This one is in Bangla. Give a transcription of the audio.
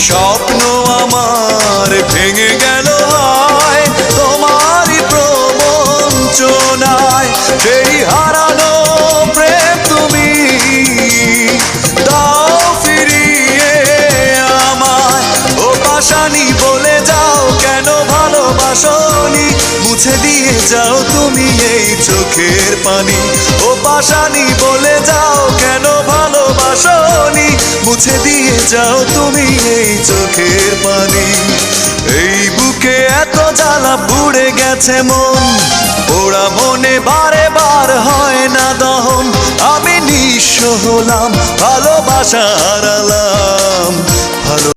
স্বপ্ন আমার ভেঙে গেল হায় তোমারই প্রবঞ্চনায়। সেই হারানো প্রেম তুমি দাও ফিরিয়ে আমায়। ও পাশানি বলে যাও কেন ভালোবাসনি, মুছে দিয়ে যাও তুমি এই চোখের পানি। ও পাশানি বলে যাও কেন ভালোবাসনি, মুছে দিয়ে যাও তুমি এই চোখের পানি। এই বুকে এত জ্বালা পুড়ে গেছে মন, পোড়া মনে বারে বার হয় না দহন। আমি নিঃস্ব হলাম, ভালোবাসা হারালাম।